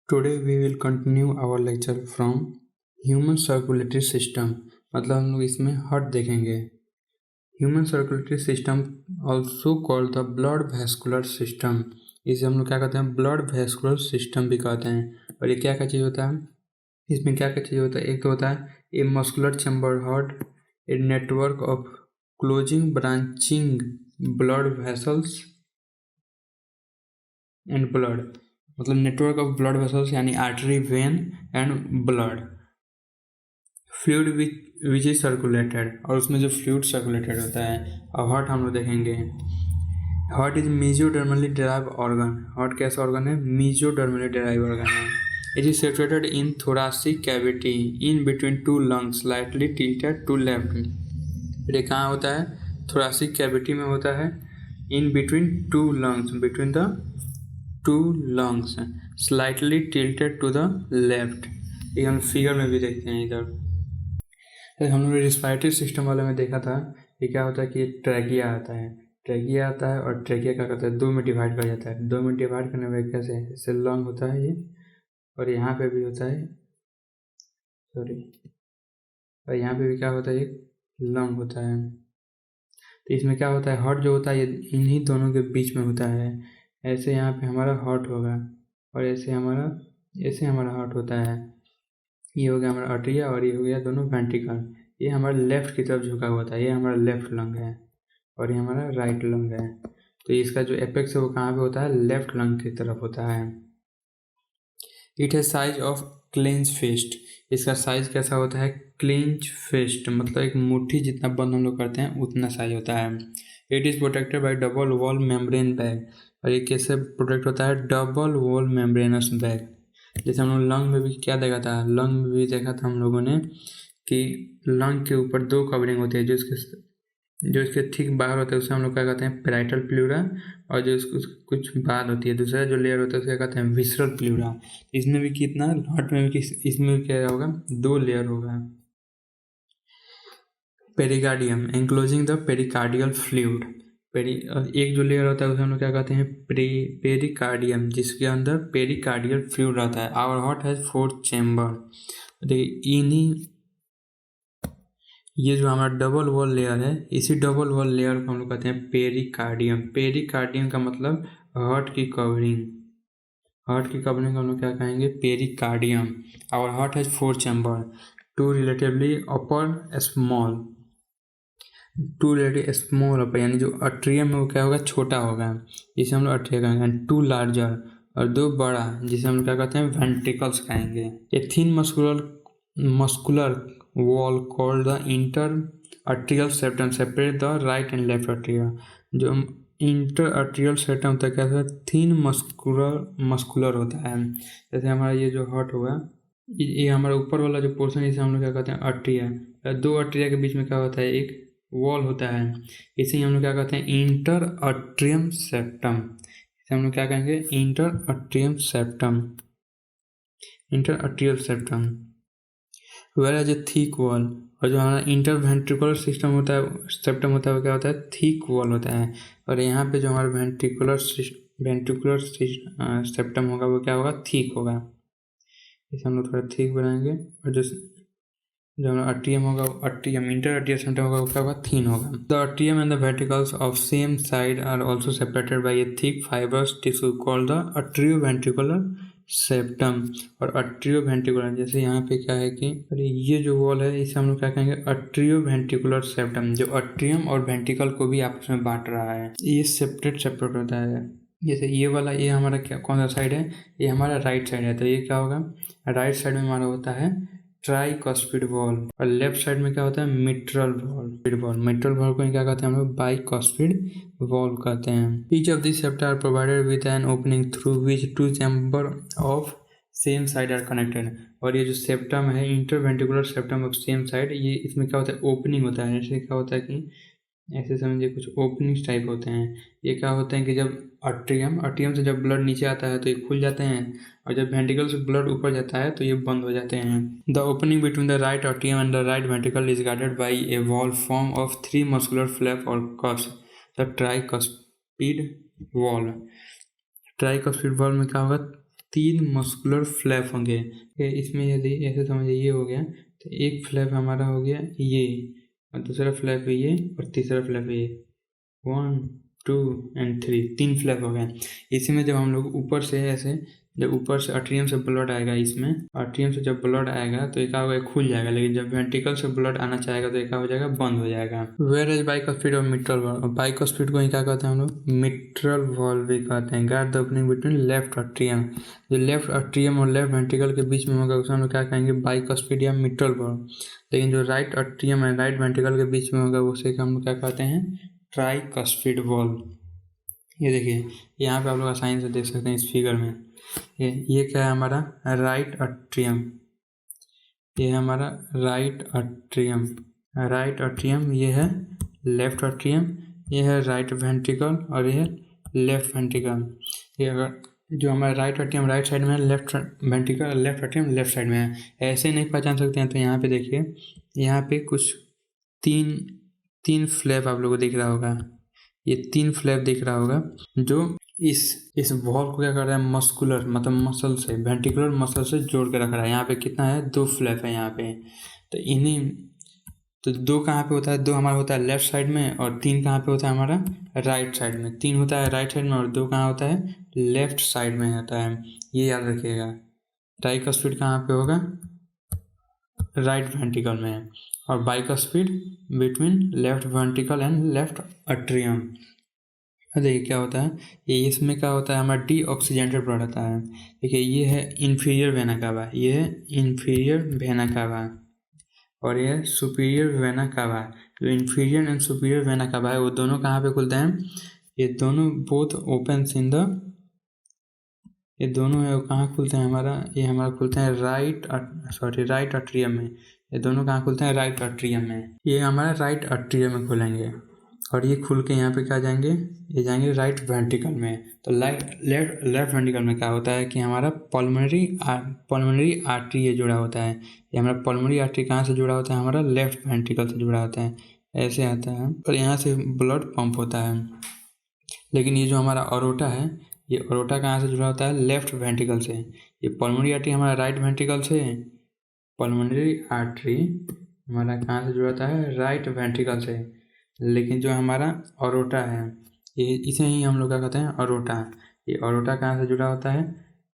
Today we will continue our lecture from human circulatory system। मतलब हम लोग इसमें हार्ट देखेंगे। Human circulatory system also called the blood vascular system. इसे हम लोग क्या कहते हैं, ब्लड वैस्कुलर सिस्टम भी कहते हैं। और ये क्या क्या चीज़ होता है, इसमें क्या क्या चीज़ होता है। एक तो होता है a muscular chamber heart, a network of closing branching blood vessels and blood, मतलब नेटवर्क ऑफ ब्लड वेसल्स यानी artery, when and blood, fluid which is circulated, और उसमें जो फ्लूइड सर्कुलेटेड होता है। अब हार्ट हम लोग देखेंगे। Heart is mesodermally derive organ. Heart कैसा ऑर्गन है, मेसोडर्मली डिराइव ऑर्गन है। It is situated in thoracic cavity in between two lungs slightly tilted to left. ये कहाँ होता है, थोरासिक कैविटी में होता है। In between two lungs, between the two lungs slightly tilted to the left. ये हम फिगर में भी देखते हैं इधर। तो हम लोग रिस्पायरेटरी सिस्टम वाले में देखा था कि क्या होता है कि ट्रैकिया आता है। ट्रैकिया आता है और ट्रैकिया क्या करता है, दो में डिवाइड कर जाता है। दो में डिवाइड करने में कैसे, इससे लंग होता है ये, और यहाँ पे भी होता है, सॉरी, और यहाँ पे भी क्या होता है, एक लंग होता है। तो इसमें क्या होता है, हार्ट जो होता है ये इन्हीं दोनों के बीच में होता है। ऐसे यहाँ पे हमारा हार्ट होगा और ऐसे हमारा हार्ट होता है। ये हो गया हमारा आर्टरिया और ये हो गया दोनों वेंट्रिकल। ये हमारा लेफ्ट की तरफ झुका हुआ था, ये हमारा लेफ्ट लंग है और ये हमारा राइट लंग है। तो इसका जो एपेक्स है वो कहाँ पे होता है, लेफ्ट लंग की तरफ होता है। इट है साइज ऑफ क्लेंच फिस्ट। इसका साइज कैसा होता है, क्लेंच फिस्ट, मतलब एक मुट्ठी जितना बंद हम लोग करते हैं उतना साइज होता है। It is protected by double wall membrane bag. और ये कैसे प्रोटेक्ट होता है, डबल वॉल मेम्ब्रेनस बैग। जैसे हम लोग लंग में भी क्या देखा था, लंग में भी देखा था हम लोगों ने कि लंग के ऊपर दो कवरिंग होती है। जो इसके ठीक बाहर होता है उसे हम लोग क्या कहते हैं, पेराइटल प्लूरा, और जो इसको कुछ बाद होती है दूसरा जो लेयर होता है उसे क्या कहते हैं, विसरल प्लूरा। इसमें भी कितना, हार्ट में भी इसमें भी क्या होगा, दो लेयर होगा। Pericardium ankylosing the pericardial fluid. एक जो लेयर होता है उसे हम लोग क्या कहते हैं, पेरिकार्डियम, जिसके अंदर पेरिकार्डियल फ्लूइड रहता है। Our heart has 4 chamber. देखिए इन्हीं, ये जो हमारा डबल वॉल लेयर है, इसी डबल वॉल लेयर को हम लोग कहते हैं पेरिकार्डियम। पेरिकार्डियम का मतलब हार्ट की कवरिंग। हार्ट की कवरिंग को हम लोग क्या कहेंगे, pericardium. Our heart has 4 chamber, two relatively upper small, two relative small upper, यानी जो अट्रियम है वो क्या होगा, छोटा होगा, जिसे हम लोग अट्रिया कहेंगे। टू लार्जर, और दो बड़ा, जिसे हम लोग क्या कहते हैं, वेंट्रिकल्स कहेंगे। A thin muscular wall called the inter atrial septum separate the right and left atria. जो इंटर अट्रियल सेप्टम होता है क्या होता है, थिन मस्कुलर होता है। जैसे हमारा ये जो हार्ट होगा, ये हमारा ऊपर वाला जो पोर्शन है इसे हम लोग क्या कहते हैं, अट्रिया। दो अट्रिया के बीच में क्या होता है, एक वॉल होता है, इसे हम लोग क्या कहते हैं, इंटर अट्रियम सेप्टम। इसे हम लोग क्या कहेंगे, inter atrium septum, inter atrial septum. Whereas a thick wall, और जो हमारा इंटर वेंट्रिकुलर सिस्टम होता है, सेप्टम होता है, वो क्या होता है, थिक वॉल होता है। और यहाँ पे जो हमारा वेंट्रिकुलर सेप्टम होगा वो क्या होगा, थिक होगा। इसे हम लोग थोड़ा थिक बनाएंगे। और जो हमारा अट्रियम होगा, अट्रियम इंटर अट्रियल सेप्टम होगा वो क्या होगा, थिन होगा। The atrium and the ventricles of same side are also separated by a thick fibrous tissue called the atrio ventricular septum. और अट्रियो वेंट्रिकुलर, जैसे यहाँ पे क्या है कि अरे ये जो वॉल है इसे हम लोग क्या कहेंगे, अट्रियो वेंट्रिकुलर सेप्टम, जो अट्रियम और वेंट्रिकल को भी आपस में बांट रहा है। ये सेपरेट होता है। जैसे ये वाला, ये हमारा क्या, कौन सा साइड है, ये हमारा राइट साइड है, तो ये क्या होगा, राइट साइड में हमारा होता है ट्राइकॉस्पिड वॉल, और लेफ्ट साइड में क्या होता है, मिट्रल वॉल। मिट्रल वॉल को क्या कहते हैं हम लोग, बाइकॉस्पिड वॉल कहते हैं। Each of this septa are provided with an opening through which two chamber of same side are connected. और ये जो सेप्टम है, interventricular septum of same side, ये इसमें क्या होता है, ओपनिंग होता है। जैसे क्या होता है कि ऐसे समझिए कुछ ओपनिंग्स टाइप होते हैं। ये क्या होते हैं कि जब अट्रियम से जब ब्लड नीचे आता है तो ये खुल जाते हैं, और जब वेंट्रिकल से ब्लड ऊपर जाता है तो ये बंद हो जाते हैं। The opening between the right atrium and the right ventricle is guarded by a valve form of 3 muscular flap और cusps, the tricuspid valve. Tricuspid valve में क्या होगा, 3 मस्कुलर फ्लैप होंगे। इसमें यदि ऐसे समझिए ये हो गया, तो एक फ्लैप हमारा हो गया ये, और दूसरा फ्लैप ये, और तीसरा फ्लैप ये। 1 2 एंड 3, 3 फ्लैप हो गए। इसी में जब हम लोग ऊपर से ऐसे, जब ऊपर से अट्रियम से ब्लड आएगा, इसमें अट्रियम से जब ब्लड आएगा तो एक होगा खुल जाएगा, लेकिन जब वेंट्रिकल से ब्लड आना चाहेगा तो एक हो जाएगा बंद हो जाएगा। वेयर इज बाइकस्फीड और मिट्रल वॉल्व। बाइकस्फीड को ही क्या कहते हैं हम लोग, मिट्रल वॉल्व भी कहते हैं। Guard the opening between left atrium, जो लेफ्ट अट्रियम और लेफ्ट वेंट्रिकल के बीच में होगा उसे हम लोग क्या कहेंगे, बाइकस्फीड या मिट्रल वॉल्व। लेकिन जो राइट अट्रियम है राइट वेंट्रिकल के बीच में होगा उसे हम लोग क्या कहते हैं, ट्राइकस्फीड वॉल्व। ये देखिए यहाँ पे आप लोग आसानी से देख सकते हैं इस फिगर में, ये क्या है हमारा राइट अट्रियम, ये है हमारा राइट अट्रियम, राइट अट्रियम, ये है लेफ्ट अट्रियम, ये है राइट वेंट्रिकल, और ये है लेफ्ट वेंट्रिकल। ये अगर जो हमारा राइट अट्रियम राइट साइड में है, left ventricle left atrium left side में है, ऐसे नहीं पहचान सकते हैं। तो यहाँ पे देखिए, यहाँ पे कुछ तीन फ्लैप आप लोगों को दिख रहा होगा, ये 3 फ्लैप दिख रहा होगा, जो इस वॉल को क्या कर रहा है, मस्कुलर मतलब मसल से, वेंट्रिकुलर मसल से जोड़ के रख रहा है। यहाँ पे कितना है, 2 फ्लैप है यहाँ पे। तो इन्हीं, तो 2 कहाँ पे होता है, 2 हमारा होता है लेफ्ट साइड में, और 3 कहाँ पे होता है हमारा राइट साइड में। 3 होता है राइट साइड में और 2 कहाँ होता है, लेफ्ट साइड में होता है। ये याद रखिएगा। ट्राइकस्फीड कहाँ पे होगा, राइट वेंट्रिकल में है, और bicuspid between left ventricle and left atrium. देखिए क्या होता है, ये इसमें क्या होता है, हमारा डीऑक्सीजेनेटेड ब्लड आता है। देखिए ये है इंफीरियर वेना कावा, ये है इंफीरियर वेना कावा, और ये है सुपीरियर वेना कावा। जो inferior and superior vena cava है वो दोनों कहाँ पे खुलते हैं, ये दोनों बोथ ओपन इन द, ये दोनों है वो कहाँ खुलते हैं हमारा, ये हमारा खुलते हैं राइट अट्रियम में। ये दोनों कहाँ खुलते हैं, राइट अट्रियम में। ये हमारा राइट अट्रियम में खुलेंगे, और ये खुल के यहाँ पे क्या जाएंगे, ये जाएंगे राइट वेंट्रिकल में। तो लेफ्ट वेंट्रिकल में क्या होता है कि हमारा पल्मोनरी आर्टरी ये जुड़ा होता है। ये हमारा पल्मोनरी आर्टरी कहाँ से जुड़ा होता है, हमारा लेफ्ट वेंट्रिकल से जुड़ा होता है, ऐसे आता है, और यहाँ से ब्लड पंप होता है। लेकिन ये जो हमारा अरोटा है, ये अरोटा कहाँ से जुड़ा होता है, लेफ्ट वेंट्रिकल से। ये पल्मोनरी आर्टरी हमारा राइट वेंट्रिकल से, पल्मोनरी आर्टरी हमारा कहाँ से जुड़ा होता है, राइट वेंट्रिकल से। लेकिन जो हमारा अरोटा है, ये इसे ही हम लोग क्या कहते हैं, अरोटा। ये अरोटा कहाँ से जुड़ा होता है,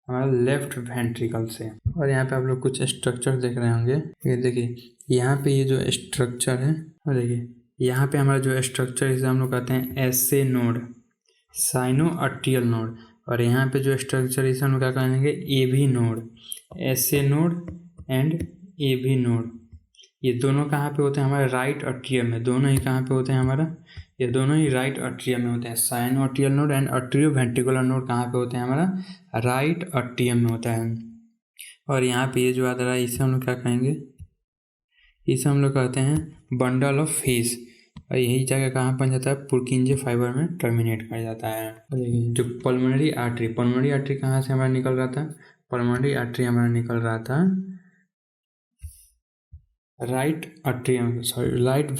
हमारा लेफ्ट वेंट्रिकल से। और यहाँ पे आप लोग कुछ स्ट्रक्चर देख रहे होंगे, ये देखिए यहाँ पे ये जो स्ट्रक्चर है, और देखिए यहाँ पे हमारा जो स्ट्रक्चर इसे हम लोग कहते हैं एसे नोड, साइनो आर्टियल नोड। और यहाँ पे जो स्ट्रक्चर इसे हम लोग क्या कहेंगे, ए भी नोड, एसे नोड एंड ए भी नोड। ये दोनों कहाँ पे होते हैं, हमारे राइट अट्रियम में। दोनों ही कहाँ पे होते हैं हमारा, ये दोनों ही राइट अट्रियम में होते हैं। Sino atrial node and atrio ventricular node कहाँ पे होते हैं, हमारा राइट अट्रियम में होता है। और यहाँ पे ये जो आता है इसे हम लोग क्या कहेंगे, इसे हम लोग कहते हैं बंडल ऑफ फेस। और यही जगह कहाँ बन जाता है, पुर्किंजे फाइबर में टर्मिनेट कर जाता है। जो पल्मोनरी आर्टरी कहाँ से हमारा निकल रहा था, पल्मोनरी आर्टरी हमारा निकल रहा था right atrium, sorry right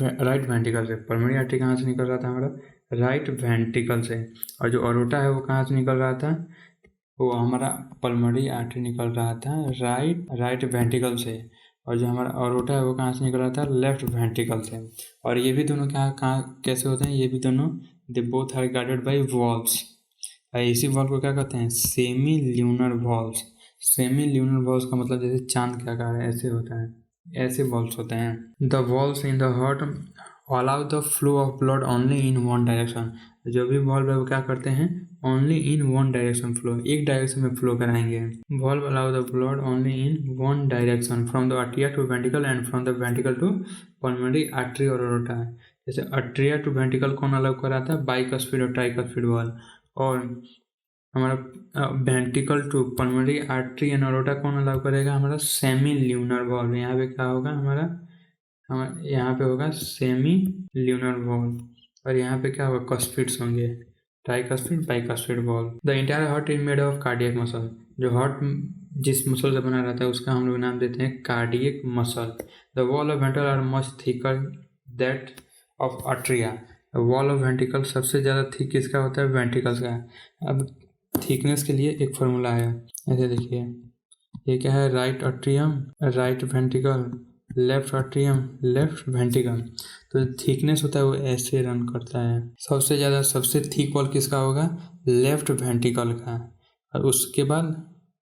ventricle से। पल्मोनरी आर्टरी कहाँ से निकल रहा था हमारा, राइट वेंट्रिकल से। और जो अरोटा है वो कहाँ से निकल रहा था, वो हमारा पल्मोनरी आर्टरी निकल रहा था राइट वेंट्रिकल से। और जो हमारा अरोटा है वो कहाँ से निकल रहा था, लेफ्ट वेंट्रिकल से। और ये भी दोनों कहाँ कैसे होते हैं, ये भी दोनों they both are guarded by valves. इसी वॉल्व को क्या कहते हैं, semi lunar valves. Semi lunar valves का मतलब जैसे चांद का आकार है ऐसे होता है, ऐसे वॉल्व्स होते हैं। The valves in the heart allow the flow of blood only in one direction. जो भी वॉल्व है वो क्या करते हैं, only in one direction flow, एक डायरेक्शन में फ्लो कराएंगे। Valve allow the blood only in one direction from the atria to ventricle and from the ventricle to pulmonary artery और अरोटा। जैसे अट्रिया टू वेंट्रिकल कौन अलाउ कराता है, bicuspid और ट्राइकस्फीड वॉल्व। और हमारा ventricle to pulmonary artery and aorta कौन allow करेगा, हमारा सेमी ल्यूनर वॉल्व। यहाँ पे क्या होगा हमारा यहाँ पे होगा सेमी ल्यूनर वॉल्व। और यहाँ पे क्या होगा, कस्फीड्स होंगे, tricuspid bicuspid valve. The entire heart is made of cardiac muscle. जो हार्ट जिस मसल से बना रहता है उसका हम लोग नाम देते हैं cardiac muscle. The wall of ventricle are much thicker that of atria. Wall of ventricle सबसे ज़्यादा थिक किसका होता है, वेंट्रिकल्स का। अब थिकनेस के लिए एक फॉर्मूला है, ऐसे देखिए, ये क्या है, right atrium right ventricle, left atrium left ventricle. तो थिकनेस होता है वो ऐसे रन करता है। सबसे ज़्यादा सबसे थिक वॉल किसका होगा, लेफ्ट वेंट्रिकल का, और उसके बाद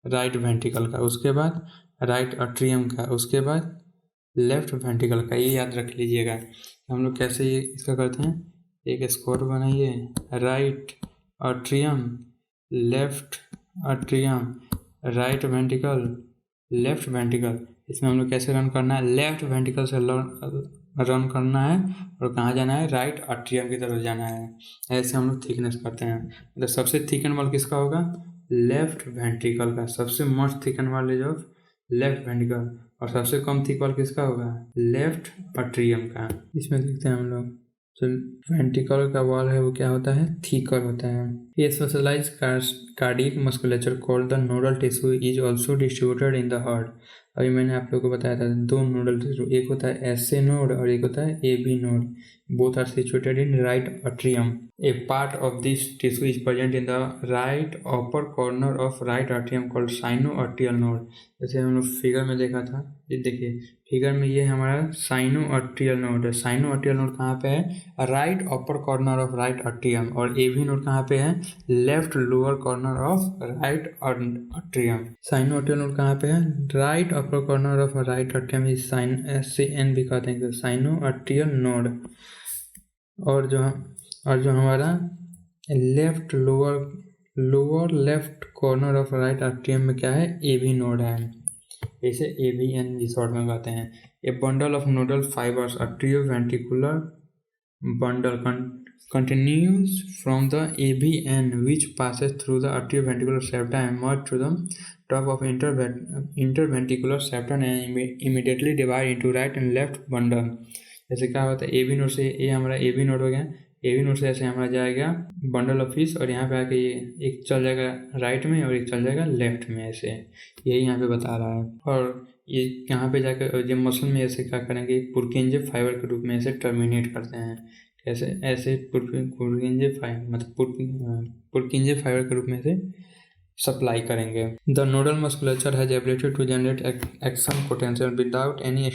राइट वेंट्रिकल का, उसके बाद राइट अट्रियम का, उसके बाद लेफ्ट वेंट्रिकल का। ये याद रख लीजिएगा। हम लोग कैसे ये इसका करते हैं, एक स्क्वायर बनाइए, right atrium left atrium right ventricle left ventricle. इसमें हम लोग कैसे रन करना है, लेफ्ट वेंट्रिकल से रन करना है और कहाँ जाना है, राइट अट्रियम की तरफ जाना है। ऐसे हम लोग थिकनेस करते हैं। मतलब सबसे थिकन वाल किसका होगा, लेफ्ट वेंट्रिकल का, सबसे मोस्ट थिकन वाल इज ऑफ लेफ्ट वेंट्रिकल। और सबसे कम थिक वाल किसका होगा, लेफ्ट अट्रियम का। इसमें देखते हैं हम लोग, जो वेंट्रिकल का वॉल है वो क्या होता है, थिकर होता है। ये specialise cardiac musculature called the nodal tissue is also distributed in the heart. अभी मैंने आप लोगों को बताया था दो नोडल टिश्यू, एक होता है एसए नोड और एक होता है AV node. Both are situated in right atrium. A part of this tissue is present in the right upper corner of right atrium called sinoatrial node. जैसे हम लोग फिगर में देखा था, ये देखिए फिगर में, ये हमारा साइनोअर्टियल नोड है। साइनोअर्टियल नोड कहाँ पे है, right upper corner of right atrium. और एबी नोड कहाँ पे है, left lower corner of right atrium. Sinoatrial node कहाँ पे है, right upper corner of right atrium, इस साइन SAN भी कहते हैं, साइनोअर्टियल नोड। और जो हमारा left lower left corner of right atrium में क्या है, एबी नोड है, इसे ABN भी शॉर्ट में कहते हैं। A bundle of nodal fibres atrioventricular bundle continues from the ABN which passes through the atrioventricular septum and merge to the top of interventricular septum and immediately divide into right and left bundle। जैसे क्या होता है, AV node से ये हमारा AB node हो गया, AB node से ऐसे हमारा जाएगा बंडल ऑफ फिश, और यहाँ पे आके ये एक चल जाएगा राइट में और एक चल जाएगा लेफ्ट में, ऐसे यही यहाँ पे बता रहा है। और ये यहाँ पे जाकर जब मसल में ऐसे क्या करेंगे, पुरकिंजे फाइबर के रूप में ऐसे टर्मिनेट करते हैं। कैसे, ऐसे पुरकिंजे फाइबर मतलब पुरकिंजे फाइबर के रूप में से सप्लाई करेंगे। The nodal musculature has ability to generate action potential without any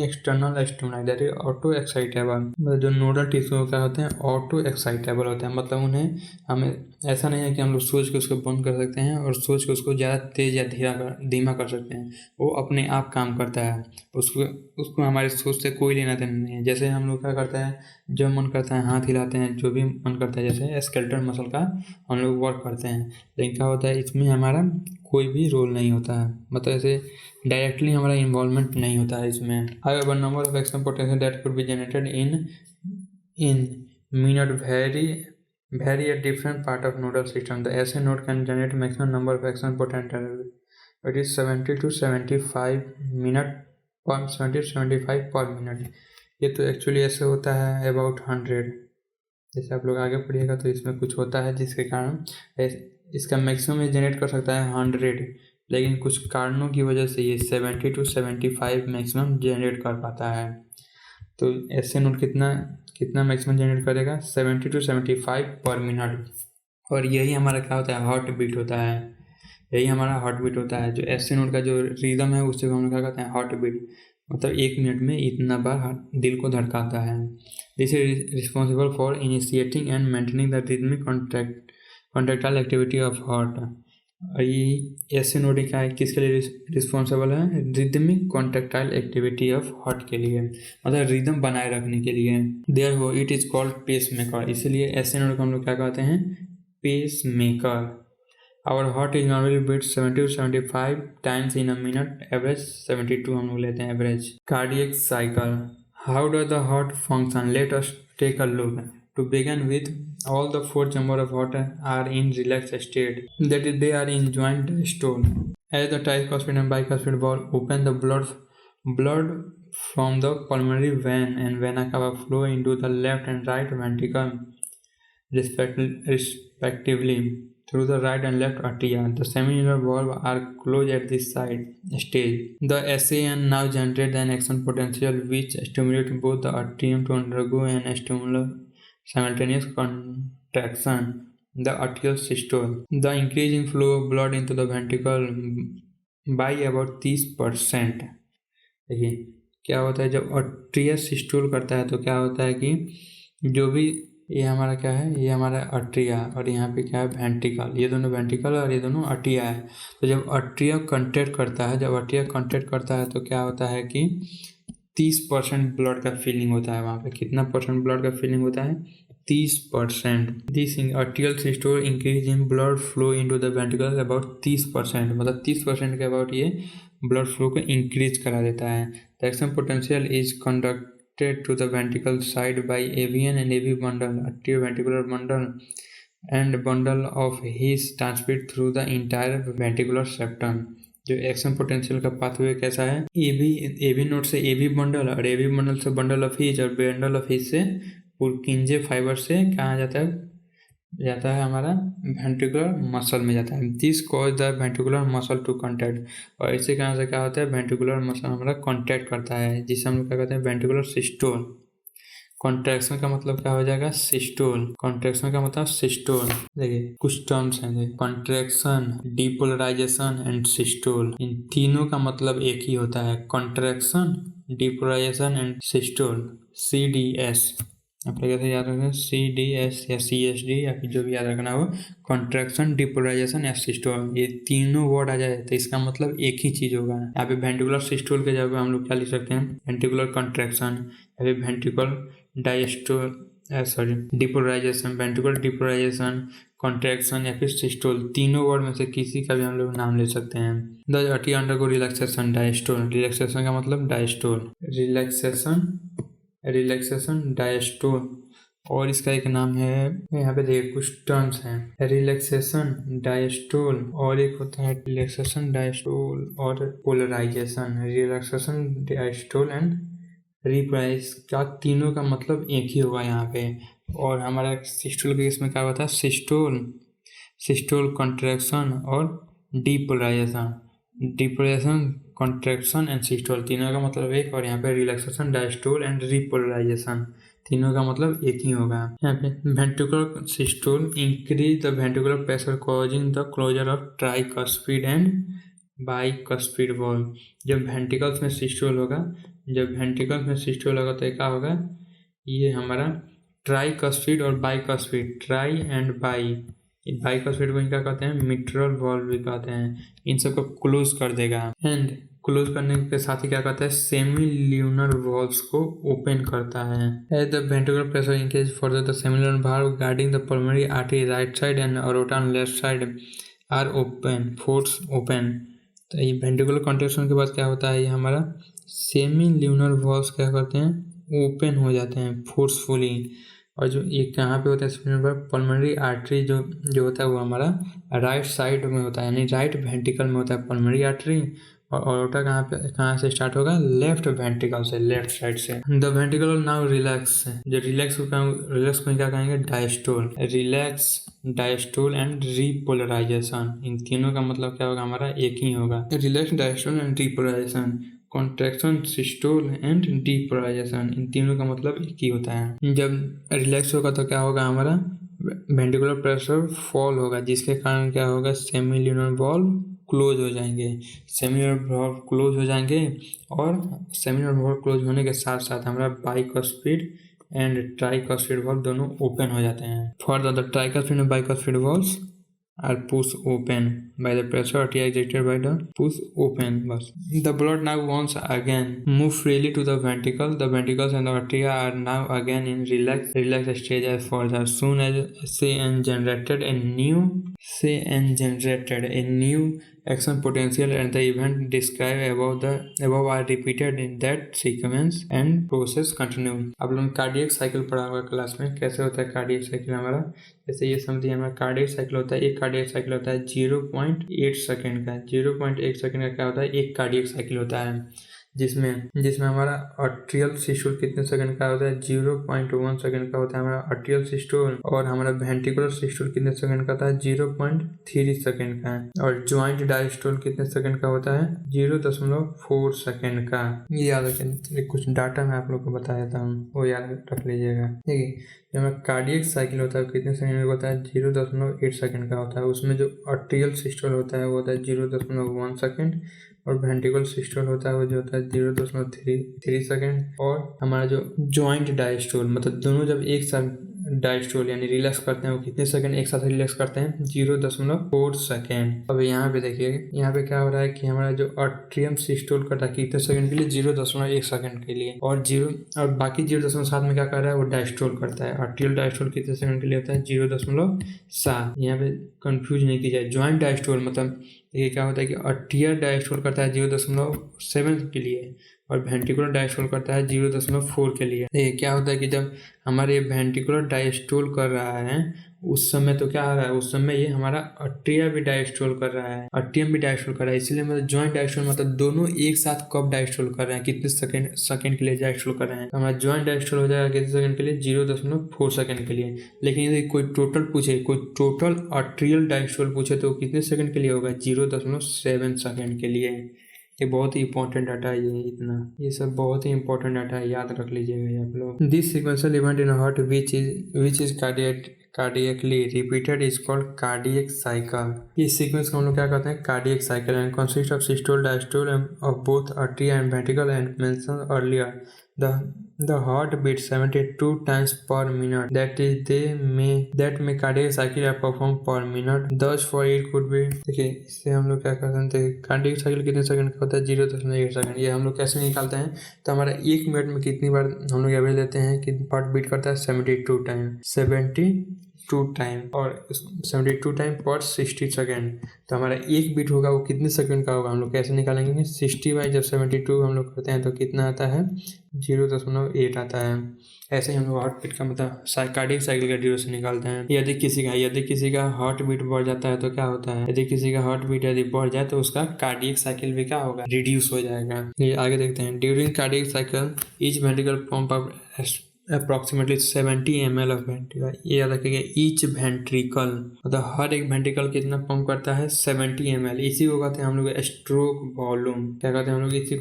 external stimuli, that is auto excitable. जो नोडल टिश्यू क्या होते हैं, ऑटो एक्साइटेबल होते हैं। मतलब उन्हें हमें ऐसा नहीं है कि हम लोग सोच के उसको बंद कर सकते हैं और सोच के उसको ज़्यादा तेज या धीमा कर सकते हैं। वो अपने आप काम करता है, उसको हमारी सोच से कोई लेना देना नहीं है। जैसे हम लोग क्या करते हैं, जब मन करता है हाथ हिलाते हैं, जो भी मन करता है, जैसे स्केलेटल मसल का हम लोग वर्क करते हैं। लेकिन क्या होता है, इसमें हमारा कोई भी रोल नहीं होता है, मतलब ऐसे डायरेक्टली हमारा इन्वॉल्वमेंट नहीं होता है इसमें। However number of action potential that could be generated in minute vary at different part of nodal system. The SA node can generate maximum number of action potential. It is 70 to 75 minute per 70 to 75 per minute। ये तो actually ऐसे होता है about 100। जैसे आप लोग आगे पढ़िएगा तो इसमें कुछ होता है जिसके कारण इसका मैक्सिमम जनरेट कर सकता है 100, लेकिन कुछ कारणों की वजह से ये 70 to 75 मैक्सिमम जनरेट कर पाता है। तो ऐसे नोड कितना मैक्सिमम जनरेट करेगा, 70 to 75 पर मिनट। और यही हमारा क्या होता है, हार्ट बीट होता है, यही हमारा हार्ट बीट होता है। जो ऐसे नोड का जो रिदम है उससे हम लोग क्या कहते हैं, हार्ट बीट। मतलब 1 मिनट में इतना बार दिल को धड़काता है। This is responsible for initiating and maintaining the rhythmic contractile activity of heart. ये ऐसे नोड का किसके लिए रिस्पॉन्सिबल है, rhythmic contractile activity of heart के लिए, मतलब रिदम बनाए रखने के लिए। Therefore it is called pace maker, इसलिए ऐसे नोड को हम लोग क्या कहते हैं, pace maker. Our heart is normally beat 70 to 75 times in a minute, average 72 हम लोग लेते हैं average. Cardiac cycle, how does the heart function, let us take a look. To begin with, all the 4 chambers of heart are in relaxed state, that is, they are in joint diastole. As the tricuspid and bicuspid valve open, the blood from the pulmonary vein and vena cava flow into the left and right ventricle respectively through the right and left atria. The semilunar valves are closed at this stage. The SAN now generates an action potential which stimulates both the atrium to undergo an simultaneous contraction. the atrial systole. The increase in flow of blood into the ventricle by about 30%. देखिए क्या होता है जब Atria systole करता है तो क्या होता है कि जो भी ये हमारा क्या है, ये हमारा अट्रिया और यहाँ पे क्या है वेंट्रिकल, ये दोनों वेंट्रिकल और ये दोनों अट्रिया है। तो जब अट्रिया कंट्रैक्ट करता है, जब अट्रिया कंट्रैक्ट करता है तो क्या होता है कि 30% ब्लड का फिलिंग होता है। वहाँ पे कितना परसेंट ब्लड का फिलिंग होता है? 30%। This atrial systole increase in blood flow into the ventricle about 30%, मतलब 30% के अबाउट ये ब्लड फ्लो को इंक्रीज करा देता है। The action potential is conducted to the ventricle side by AV node and AV bundle, atrioventricular bundle and bundle of His transmit through the entire ventricular septum. जो action potential का pathway कैसा है, AV node से AV bundle और AV bundle से bundle of His और bundle of His से Purkinje fibre से कहाँ जाता है हमारा वेंट्रिकुलर मसल में जाता है। This cause the ventricular muscle to contract, और इससे कहाँ से क्या होता है, वेंट्रिकुलर मसल हमारा कॉन्ट्रैक्ट करता है, जिससे हम लोग क्या कहते हैं वेंट्रिकुलर सिस्टोल। कॉन्ट्रैक्शन का मतलब क्या हो जाएगा, सिस्टोल। कॉन्ट्रैक्शन का मतलब सिस्टोल। देखिए कुछ टर्म्स हैं, कॉन्ट्रैक्शन, डिपोलराइजेशन एंड सिस्टोल। इन तीनों का मतलब एक ही होता है, contraction, depolarisation and systole. CDS आप लोग कैसे याद रखें, CDS या CSD या फिर जो भी याद रखना हो, कॉन्ट्रैक्शन, डिपोलराइजेशन या सिस्टोल, ये तीनों वर्ड आ जाए तो इसका मतलब एक ही चीज होगा। यहाँ पे वेंट्रिकुलर सिस्टोल के जगह हम लोग क्या लिख सकते हैं, वेंट्रिकुलर कॉन्ट्रैक्शन या फिर ventricular diastole, sorry depolarisation, ventricular depolarisation, contraction या फिर सिस्टोल, तीनों वर्ड में से किसी का भी हम लोग नाम ले सकते हैं। The atria undergo relaxation diastole, relaxation का मतलब डायस्टोल, रिलैक्सेशन डायस्टोल। और इसका एक नाम है, यहाँ पे देखिए कुछ टर्म्स हैं, रिलैक्सेशन डायस्टोल और एक होता है रिलैक्सेशन डायस्टोल और polarisation. Relaxation diastole and reprise का तीनों का मतलब एक ही होगा यहाँ पे। और हमारा सिस्टोल के केस में क्या होता है, सिस्टोल कॉन्ट्रैक्शन और डिपोलराइजेशन कॉन्ट्रैक्शन एंड सिस्टोल, तीनों का मतलब एक। और यहाँ पे रिलैक्सेशन डायस्टोल एंड रिपोलराइजेशन, तीनों का मतलब एक ही होगा। यहाँ पे ventricular systole increase the ventricular pressure causing the closure of tricuspid and bicuspid valve. जब वेंट्रिकल्स में सिस्टोल होगा, तो क्या होगा, ये हमारा ट्राइकस्पिड और बाइकस्पिड, ट्राई एंड बाइकस्पिड को क्या कहते हैं, मिट्रल वॉल्व भी कहते हैं, इन सबको क्लोज कर देगा। एंड क्लोज करने के साथ ही क्या कहता है, सेमी ल्यूनर वॉल्व्स को ओपन करता है। As the ventricular pressure increase further the semi lunar valve guarding the pulmonary artery right side and aorta on left side are open, force open. तो ये वेंट्रिकुलर कॉन्ट्रैक्शन के बाद क्या होता है, ये हमारा सेमी ल्यूनर वॉल्व्स क्या करते हैं, ओपन हो जाते हैं फोर्सफुली। और जो ये कहाँ पे होता है, पल्मोनरी आर्टरी जो होता है वो हमारा राइट साइड में होता है, यानी राइट वेंट्रिकल में होता है पल्मोनरी आर्टरी। और ऑरोटा कहाँ से स्टार्ट होगा, लेफ्ट वेंट्रिकल से, लेफ्ट साइड से। द वेंट्रिकल नाउ रिलैक्स, जो रिलैक्स को क्या कहेंगे, diastole. Relax, diastole and repolarization, इन तीनों का मतलब क्या होगा, हमारा एक ही होगा, relax, diastole and repolarization. Contraction, systole and depolarization, इन तीनों का मतलब एक ही होता है। जब रिलैक्स होगा तो क्या होगा, हमारा वेंट्रिकुलर प्रेशर फॉल होगा, जिसके कारण क्या होगा, सेमी ल्यूनर वॉल्व क्लोज हो जाएंगे, और सेमी ल्यूनर वॉल्व क्लोज होने के साथ साथ हमारा बाइकस्पिड एंड ट्राइकस्पिड वॉल्व दोनों ओपन हो जाते हैं। Further the tricuspid and bicuspid valves are push open by the pressure artery exerted by the push open bus. The blood now once again move freely to the ventricle. The ventricles and the arteria are now again in relaxed stage as further soon as CN generated a new action potential and the event described above are repeated in that sequence and process continue. आप लोग cardiac cycle पढ़ा होगा class में, कैसे होता है cardiac cycle हमारा, जैसे ये समझिए हमारा कार्डियक साइकिल होता है, एक कार्डियक साइकिल होता है 0.8 सेकेंड का, 0.1 सेकेंड का क्या होता है, एक कार्डियक साइकिल होता है। जिसमें जिसमें हमारा आर्ट्रियल सिस्टोल कितने सेकंड का होता है, 0.1 सेकंड का होता है हमारा आर्ट्रियल सिस्टोल, और हमारा वेंट्रिकुलर सिस्टोल कितने सेकंड का होता है, 0.3 सेकंड का है, और ज्वाइंट डायस्टोल कितने सेकंड का होता है, 0.4 सेकंड का। ये याद रखें, कुछ डाटा मैं आप लोग को बता देता हूँ, वो याद रख लीजिएगा। ठीक है, जो हमारा कार्डियक साइकिल होता है कितने सेकंड का होता है, 0.8 सेकंड का होता है। उसमें जो आर्ट्रियल सिस्टोल होता है वो होता है 0.1 सेकंड, और वेंट्रिकुलर सिस्टोल होता है वो जो होता है 0.3 सेकंड, और हमारा जो ज्वाइंट डायस्टोल मतलब दोनों जब एक साथ डायस्टोल यानी रिलैक्स करते हैं वो कितने सेकंड एक साथ रिलैक्स करते हैं, 0.4 सेकंड। अब यहाँ पे देखिए, यहाँ पे क्या हो रहा है कि हमारा जो आर्ट्रियम सिस्टोल करता है कितने सेकंड के लिए, 0.1 सेकंड के लिए, और बाकी 0.7 में क्या कर रहा है वो डायस्टोल करता है। आर्ट्रियल डायस्टोल कितने सेकंड के लिए होता है, 0.7। यहाँ पे कंफ्यूज नहीं की जाए। ज्वाइंट डायस्टोल मतलब ये क्या होता है कि आर्ट्रियल डायस्टोल करता है 0.7 के लिए, और वेंट्रिकुलर डायस्टोल करता है 0.4 के लिए। ये क्या होता है कि जब हमारे वेंट्रिकुलर डायस्टोल कर रहा है उस समय तो क्या आ रहा है, उस समय ये हमारा आर्ट्रिया भी डायस्टोल कर रहा है, आर्ट्रियम भी डायस्टोल कर रहा है। इसलिए मतलब ज्वाइंट डायस्टोल मतलब दोनों एक साथ कब डायस्टोल कर रहे हैं, कितने सेकंड के लिए डायस्टोल कर रहे हैं। हमारा ज्वाइंट डायस्टोल हो जाएगा कितने सेकंड के लिए, 0.4 सेकंड के लिए। लेकिन यदि कोई टोटल पूछे, कोई टोटल आर्ट्रियल डायस्टोल पूछे तो कितने सेकंड के लिए होगा, 0.7 सेकंड के लिए। ये बहुत ही इंपॉर्टेंट डाटा है, ये सब बहुत ही इंपॉर्टेंट डाटा है, याद रख लीजिएगा ये आप लोग। This sequential event in heart which is cardiacally repeated is called cardiac cycle. इस सीक्वेंस को हम लोग क्या कहते हैं, cardiac cycle, and consist of systole diastole of both artery and ventricle, and mention earlier the heart beats 72 times per minute, that may cardiac cycle are performed per minute, thus for it could be। देखिए इससे हम लोग क्या कर सकते हैं, cardiac cycle कितने second का होता है, 0.8 सेकंड। ये हम लोग कैसे निकालते हैं, तो हमारा 1 मिनट में कितनी बार हम लोग एवरेज लेते हैं कि हार्ट बीट करता है 72 टाइम, और 72 टाइम पर 60 सेकेंड। तो हमारा एक बीट होगा वो कितने सेकंड का होगा, हम लोग कैसे निकालेंगे, 60 बाई जब 72 हम लोग करते हैं तो कितना आता है, 0.8 आता है। ऐसे ही हम लोग हार्ट बीट का मतलब कार्डियक साइकिल का ड्यूरेशन निकालते हैं। यदि किसी का हार्ट बीट बढ़ जाता है तो क्या होता है, यदि किसी का हार्ट बीट यदि बढ़ जाए तो उसका कार्डियक साइकिल भी क्या होगा, रिड्यूस हो जाएगा। ये आगे देखते हैं। During cardiac cycle each ventricle pump up approximately 70 ml of ventricle. ये याद रखिएगा, ईच वेंट्रिकल मतलब हर एक वेंट्रिकल कितना पंप करता है, 70 ml। इसी को कहते हैं हम लोग स्ट्रोक वॉल्यूम। क्या कहते हैं हम लोग इसी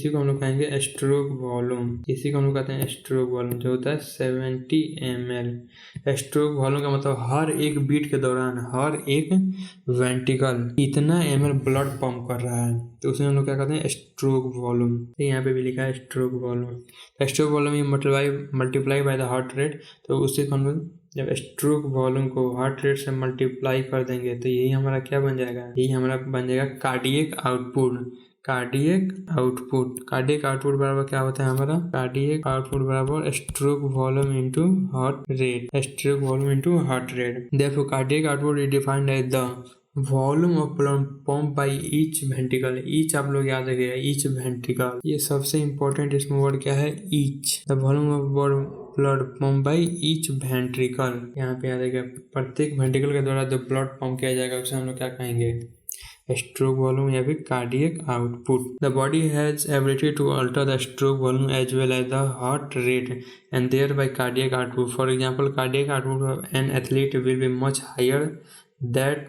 को हम लोग कहेंगे स्ट्रोक वॉल्यूम। इसी को हम लोग कहते हैं स्ट्रोक वॉल्यूम, जो होता है 70 ml। स्ट्रोक वॉल्यूम का मतलब हर एक बीट के दौरान हर एक वेंट्रिकल इतना ml ब्लड पंप कर रहा है, तो उसे हम लोग क्या कहते हैं, स्ट्रोक वॉल्यूम। यहाँ पे भी लिखा है stroke volume. Stroke volume multiply by the heart rate, तो उससे हम लोग जब स्ट्रोक वॉल्यूम को हार्ट रेट से मल्टीप्लाई कर देंगे तो यही हमारा क्या बन जाएगा, यही हमारा बन जाएगा कार्डियक आउटपुट। कार्डियक आउटपुट बराबर क्या होता है हमारा, कार्डियक आउटपुट बराबर stroke volume into heart rate. Therefore cardiac output is defined as the volume of blood pump by each ventricle. Each आप लोग याद रखिएगा, ईच वेंट्रिकल, ये सबसे इंपॉर्टेंट इसमें वर्ड क्या है, each. The volume of blood pump by each ventricle. यहाँ पे याद रखिएगा, प्रत्येक वेंट्रिकल के द्वारा जो ब्लड पंप किया जाएगा उसे हम लोग क्या कहेंगे, स्ट्रोक वॉल्यूम या फिर cardiac output. The body has ability to alter the stroke volume as well as the heart rate and thereby cardiac output. For example, cardiac output of an athlete will be much higher that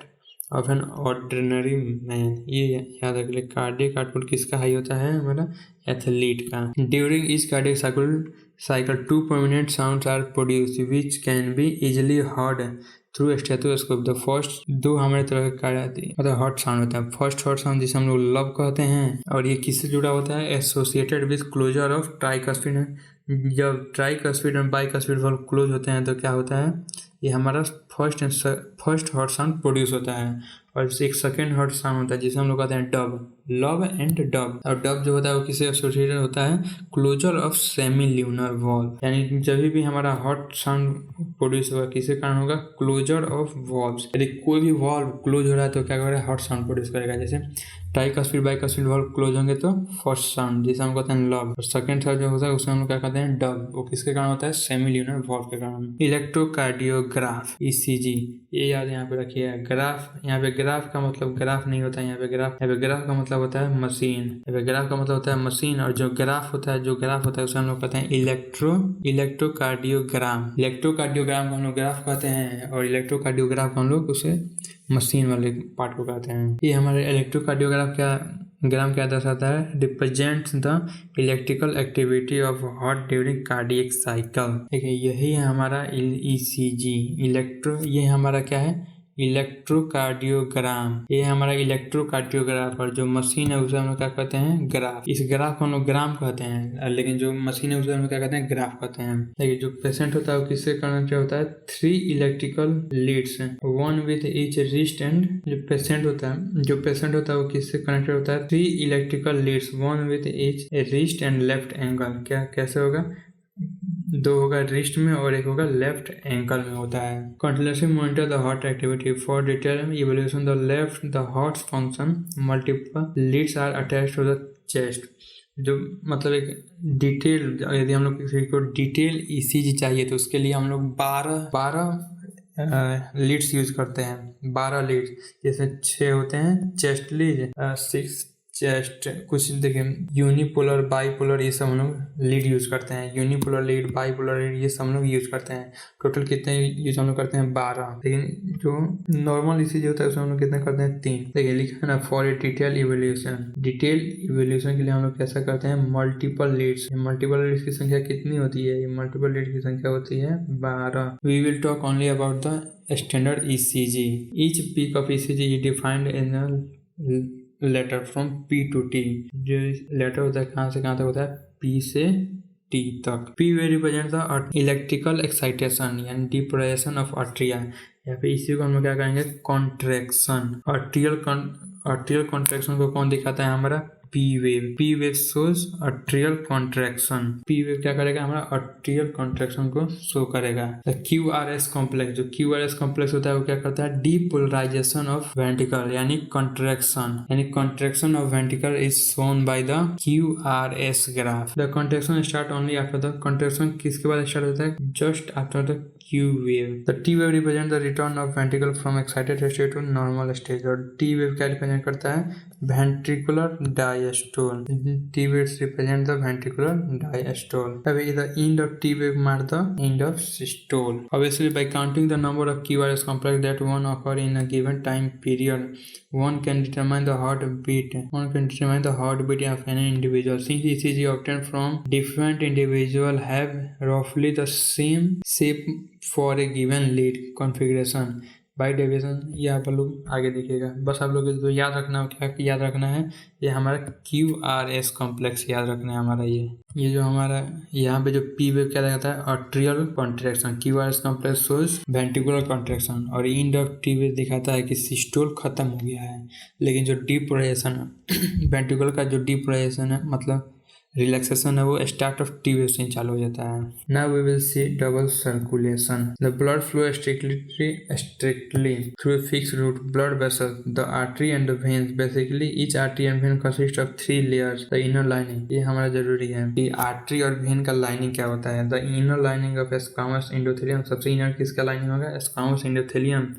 of an ordinary man. ये याद रख ले, cardiac output किसका high होता है, हमारा athlete का। During etch cardiac cycle 2 prominent sounds are produced which can be easily heard through stethoscope. The first दो हमारे तरह का मतलब हॉट साउंड होता है। फर्स्ट हॉट साउंड जिसे हम लोग लब कहते हैं, और ये किससे जुड़ा होता है, associated with closure of tricuspid. जब ट्राइकस्पिड और बाइकस्पिड वाल्व क्लोज होते हैं तो क्या होता है, ये हमारा फर्स्ट हॉट साउंड प्रोड्यूस होता है। और एक सेकेंड हॉट साउंड होता है जिसे हम लोग कहते हैं डब, लव एंड डब। और डब जो होता है वो किससे एसोसिएटेड होता है, closure of semi lunar valve. यानी जब भी हमारा हॉट साउंड प्रोड्यूस होगा किसके कारण होगा, क्लोजर ऑफ वॉल्व्स। यदि कोई भी वॉल्व क्लोज हो रहा है तो क्या करेगा, हॉट साउंड प्रोड्यूस करेगा। जैसे ट्राइकस्पिड बाइकस्पिड वॉल्व क्लोज होंगे तो फर्स्ट साउंड जिसे हम कहते हैं लव, और सेकंड साउंड जो होता है उसे हम लोग क्या कहते हैं डब। वो किसके कारण होता है, सेमी ल्यूनर वॉल्व के कारण। इलेक्ट्रोकार्डियोग्राफ, ECG, ये याद यहाँ पे रखिए। ग्राफ, यहाँ पे ग्राफ का मतलब ग्राफ नहीं होता है यहाँ पे ग्राफ का मतलब होता है मशीन। यहाँ पे ग्राफ का मतलब होता है मशीन, और जो ग्राफ होता है उसे हम लोग कहते हैं इलेक्ट्रोकार्डियोग्राम। इलेक्ट्रोकार्डियोग्राम को हम लोग ग्राफ कहते हैं और इलेक्ट्रोकार्डियोग्राफ को हम लोग उसे मशीन वाले पार्ट को कहते हैं। ये हमारे इलेक्ट्रोकार्डियोग्राफ क्या दर्शाता है? Represents the electrical activity of heart during cardiac cycle. ठीक है, यही है हमारा ECG। ये हमारा क्या है? इलेक्ट्रोकार्डियोग्राम। ये हमारा इलेक्ट्रोकार्डियोग्राफ, और जो मशीन है उसे हम लोग क्या कहते हैं? ग्राफ। इस ग्राफ को हम लोग ग्राम कहते हैं, लेकिन जो मशीन है उसे हम लोग क्या कहते हैं? ग्राफ कहते हैं। देखिए, जो पेशेंट होता है वो किससे कनेक्टेड होता है? 3 electrical leads, 1 with each wrist and. जो पेशेंट होता है वो किससे कनेक्टेड होता है? 3 electrical leads, 1 with each wrist and left ankle. कैसे होगा? 2 होगा रिस्ट में और 1 होगा लेफ्ट एंकल में होता है। Continuously monitor the heart activity for detail evaluation the heart function. Multiple leads are attached to the chest. जो मतलब एक डिटेल, यदि हम लोग किसी को डिटेल ECG चाहिए तो उसके लिए हम लोग 12 लीड्स यूज करते हैं। 12 लीड्स, जैसे 6 होते हैं चेस्ट लीड, 6 चेस्ट, कुछ देखिए यूनिपोलर बाईपोलर ये सब हम लोग लीड यूज करते हैं। यूनिपोलर लीड, बाईपोलर लीड, ये सब हम लोग यूज करते हैं। टोटल कितने यूज हम लोग करते हैं? 12। लेकिन जो नॉर्मल ECG होता है उसमें हम लोग कितने करते हैं? 3। देखिए लिखा है ना, फॉर ए डिटेल इवोल्यूशन के लिए हम लोग कैसा करते हैं? Multiple Leeds. मल्टीपल लीड्स की संख्या कितनी होती है? ये मल्टीपल लीड की संख्या होती है 12। We will talk only about the standard ECG। Each peak of ECG is defined in letter from P to T। जो लेटर होता है कहाँ से कहाँ तक होता है? P से T तक। P will represent the electrical excitation यानी डिप्रेशन ऑफ आर्ट्रिया। यहाँ पे इसी को हम लोग क्या कहेंगे? कॉन्ट्रैक्शन। आर्ट्रियल कॉन्ट्रैक्शन को कौन दिखाता है? हमारा P wave shows atrial contraction. P wave क्या करेगा? हमारा आर्ट्रियल कॉन्ट्रैक्शन को शो करेगा। QRS कॉम्प्लेक्स, जो QRS कॉम्प्लेक्स होता है वो क्या करता है? डीपोलराइजेशन ऑफ वेंट्रिकल यानी contraction of ventricle is shown by the QRS graph. The contraction start only after the contraction किसके बाद स्टार्ट होता है? Just after the Q wave। The T wave represent the return of ventricle from excited state to normal stage। और T wave क्या represent करता है? ventricular diastole। T waves represent the ventricular diastole। अभी the end of T wave mark the end of systole। Obviously by counting the number of QRS complex that one occur in a given time period, one can determine the heartbeat of any individual। Since ECG obtained from different individual have roughly the same shape for a given lead configuration by division, ये आप लोग आगे देखिएगा। बस आप लोग जो याद रखना है ये हमारा QRS कॉम्प्लेक्स याद रखना है हमारा। ये जो हमारा यहाँ पे जो P वेव क्या रहता है? Atrial contraction. QRS complex shows ventricular contraction, और एंड ऑफ T वेव दिखाता है कि सिस्टोल खत्म हो गया है। लेकिन जो डीपोलराइजेशन वेंट्रिकुलर का जो डीपोलराइजेशन है मतलब रिलैक्सेशन है वो स्टार्ट ऑफ T वेव से चालू हो जाता है। Now we will see double circulation. The blood flow strictly through a fixed route blood vessel, the artery and the veins. Basically each artery and vein consist of 3 layers. The inner lining, ये हमारा जरूरी है कि artery और when का lining क्या होता है। The inner lining of squamous endothelium, सबसे इनर किसका लाइनिंग होगा? Squamous endothelium.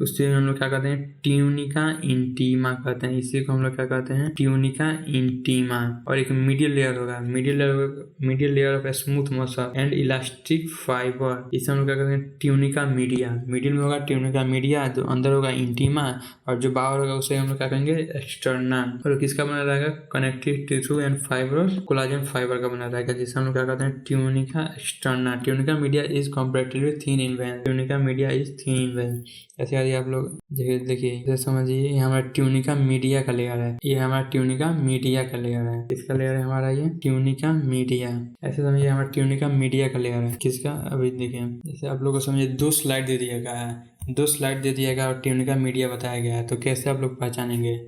उससे हम लोग क्या कहते हैं? ट्यूनिका इंटीमा कहते हैं। इसी को हम लोग क्या कहते हैं? Tunica intima. और एक मीडियल लेयर होगा, medial layer of smooth muscle and elastic fibre. इसे हम लोग क्या कहते हैं? Tunica media. मिडिल में होगा ट्यूनिका मीडिया, जो अंदर होगा इंटीमा, और जो बाहर होगा उसे हम लोग क्या कहेंगे? एक्सटर्ना। और किसका बना रहेगा? Connective tissue and fibre, collagen fibre का बना रहेगा, जिसे हम लोग क्या कहते हैं? Tunica externa. Tunica media is comparatively thin in when. Tunica media is thin in when. ऐसे यदि आप लोग देखिए समझिए, ये हमारा ट्यूनिका मीडिया का लेयर है। ये हमारा ट्यूनिका मीडिया का लेयर है। किसका लेयर है हमारा? ये ट्यूनिका मीडिया। ऐसे समझिए हमारा ट्यूनिका मीडिया का लेयर है। किसका? अभी देखिए, जैसे आप लोग को समझिए 2 स्लाइड दे दिया गया है, 2 स्लाइड दे दिया गया और ट्यूनिका मीडिया बताया गया है, तो कैसे आप लोग पहचानेंगे?